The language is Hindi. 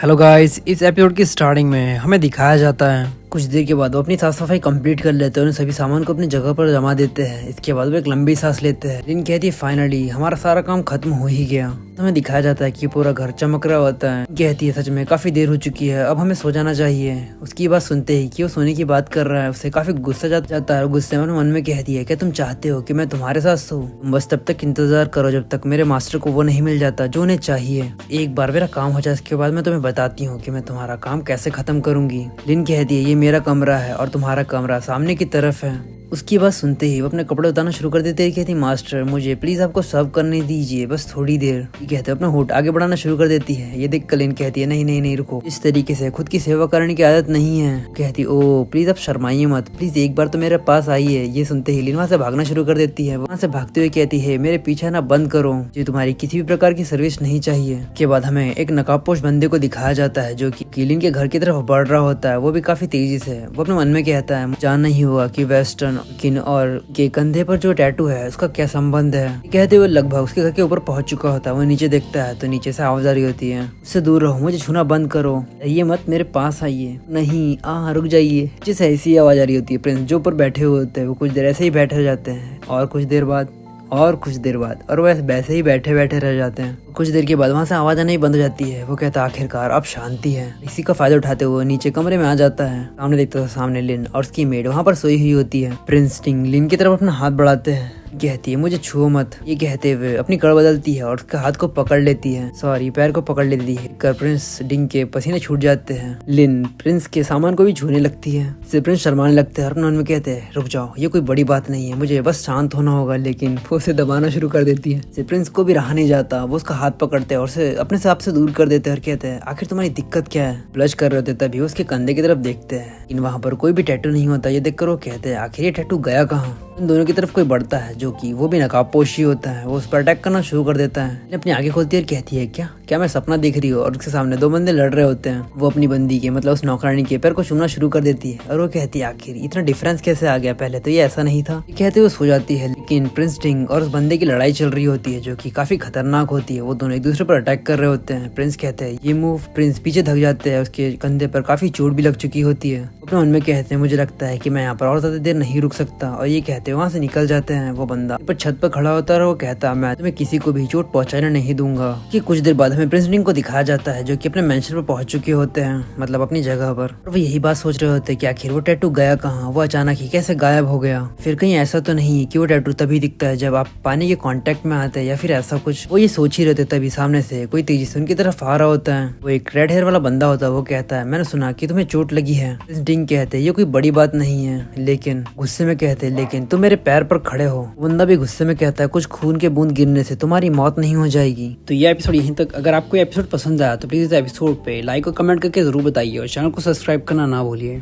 हेलो गाइस, इस एपिसोड की स्टार्टिंग में हमें दिखाया जाता है कुछ देर के बाद वो अपनी साफ सफाई कंप्लीट कर लेते हैं और उन सभी सामान को अपनी जगह पर जमा देते हैं। इसके बाद वो एक लंबी सांस लेते हैं। लिन कहती है फाइनली हमारा सारा काम खत्म हो ही गया। तो हमें दिखाया जाता है कि पूरा घर चमक रहा होता है। कहती है सच में काफी देर हो चुकी है, अब हमें सो जाना चाहिए। उसकी बात सुनते ही कि वो सोने की बात कर रहा है उसे काफी गुस्सा जाता है। गुस्से में मन में कहती है कि तुम चाहते हो कि मैं तुम्हारे साथ सोऊं, तुम बस तब तक इंतजार करो जब तक मेरे मास्टर को वो नहीं मिल जाता जो उन्हें चाहिए। एक बार मेरा काम हो जाए इसके बाद मैं तुम्हें बताती हूँ कि मैं तुम्हारा काम कैसे खत्म करूंगी। लिन कहती है ये मेरा कमरा है और तुम्हारा कमरा सामने की तरफ है। उसकी बात सुनते ही वो अपने कपड़े उतारना शुरू कर देते हैं। कहती मास्टर मुझे प्लीज आपको सर्व करने दीजिए, बस थोड़ी देर। ये कहते अपना होठ आगे बढ़ाना शुरू कर देती है। ये देख लिन कहती है नहीं नहीं नहीं रुको, इस तरीके से खुद की सेवा करने की आदत नहीं है। कहती ओ प्लीज आप शर्माइए मत, प्लीज एक बार तो मेरे पास आइए। ये सुनते ही लिन वहाँ से भागना शुरू कर देती है। वहाँ से भागते हुए कहती है मेरे पीछे ना बंद करो, जो तुम्हारी किसी भी प्रकार की सर्विस नहीं चाहिए। के बाद हमें एक नकाबपोश बंदे को दिखाया जाता है जो कि लिन के घर की तरफ बढ़ रहा होता है। वो भी काफी तेजी से। वो अपने मन में कहता है जानना ही होगा कि वेस्टर्न किन और के कंधे पर जो टैटू है उसका क्या संबंध है। कहते हुए लगभग उसके घर के ऊपर पहुंच चुका होता है। वो नीचे देखता है तो नीचे से आवाज आ रही होती है उससे दूर रहो, मुझे छूना बंद करो, ये मत मेरे पास आइए, नहीं रुक जाइए। जिससे ऐसी आवाज आ रही होती है। प्रिंस जो ऊपर बैठे हुए होते हैं वो कुछ देर ऐसे ही बैठे रह जाते हैं और कुछ देर बाद और वैसे ही बैठे बैठे रह जाते हैं। कुछ देर के बाद वहाँ से आवाज आना ही बंद हो जाती है। वो कहता है आखिरकार अब शांति है। इसी का फायदा उठाते हुए नीचे कमरे में आ जाता है। सामने देखता है सामने लिन और उसकी मेड वहाँ पर सोई हुई होती है। प्रिंस टिंग लिन की तरफ अपना हाथ बढ़ाते हैं। कहती है मुझे छुओ मत। ये कहते हुए अपनी कड़ बदलती है और उसके हाथ को पकड़ लेती है, सॉरी पैर को पकड़ लेती है। कर प्रिंस डिंग के पसीने छूट जाते हैं। लिन प्रिंस के सामान को भी छूने लगती है। से प्रिंस शर्माने लगते हैं और अपने मन में कहते हैं रुक जाओ, ये कोई बड़ी बात नहीं है, मुझे बस शांत होना होगा। लेकिन वो उसे दबाना शुरू कर देती है। से प्रिंस को भी रहा नहीं जाता। वो उसका हाथ पकड़ते हैं और उसे अपने से आपसे दूर कर देते हैं और कहते हैं आखिर तुम्हारी दिक्कत क्या है। ब्लश कर रहे होते तभी उसके कंधे की तरफ देखते हैं लेकिन वहाँ पर कोई भी टैटू नहीं होता। ये देखकर वो कहते हैं आखिर ये टैटू गया कहाँ। इन दोनों की तरफ कोई बढ़ता है जो कि वो भी नकाबपोशी होता है। वो उस पर अटैक करना शुरू कर देता है। अपनी आंखें खोलती है और कहती है क्या मैं सपना देख रही हूँ। और उसके सामने दो बंदे लड़ रहे होते हैं। वो अपनी बंदी के मतलब उस नौकरानी के पैर को चूमना शुरू कर देती है और वो कहती है आखिर इतना डिफरेंस कैसे आ गया, पहले तो ये ऐसा नहीं था। कहते हुए सो जाती है। लेकिन प्रिंस टिंग और उस बंदे की लड़ाई चल रही होती है जो कि काफी खतरनाक होती है। वो दोनों एक दूसरे पर अटैक कर रहे होते हैं। प्रिंस कहते हैं ये मूव। प्रिंस पीछे थक जाते हैं। उसके कंधे पर काफी चोट भी लग चुकी होती है। अपने मन में कहते हैं मुझे लगता है कि मैं यहाँ पर और ज्यादा देर नहीं रुक सकता। और ये कहते हैं वहाँ से निकल जाते हैं। वो बंदा पर छत पर खड़ा होता है और वो कहता मैं तुम्हें किसी को भी चोट पहुंचाने नहीं दूंगा। कि कुछ देर बाद हमें प्रिंस डिंग को दिखाया जाता है जो कि अपने मेंशन पर पहुंच चुके होते हैं, मतलब अपनी जगह पर। और वो यही बात सोच रहे होते हैं कि आखिर वो टैटू गया कहाँ, वो अचानक ही कैसे गायब हो गया। फिर कहीं ऐसा तो नहीं कि वो टैटू तभी दिखता है जब आप पानी के कांटेक्ट में आते हैं या फिर ऐसा कुछ। वो ये सोच ही रहते तभी सामने से कोई तेजी से उनकी तरफ आ रहा होता है। वो एक रेड हेयर वाला बंदा होता है। वो कहता है मैंने सुना कि तुम्हें चोट लगी है। प्रिंस डिंग कहते हैं ये कोई बड़ी बात नहीं है। लेकिन गुस्से में कहते हैं लेकिन तुम मेरे पैर पर खड़े हो। बंदा भी गुस्से में कहता है कुछ खून के बूंद गिरने से तुम्हारी मौत नहीं हो जाएगी। तो ये एपिसोड यहीं तक। अगर आपको एपिसोड पसंद आया तो प्लीज इस एपिसोड पे लाइक और कमेंट करके जरूर बताइए और चैनल को सब्सक्राइब करना ना भूलिए।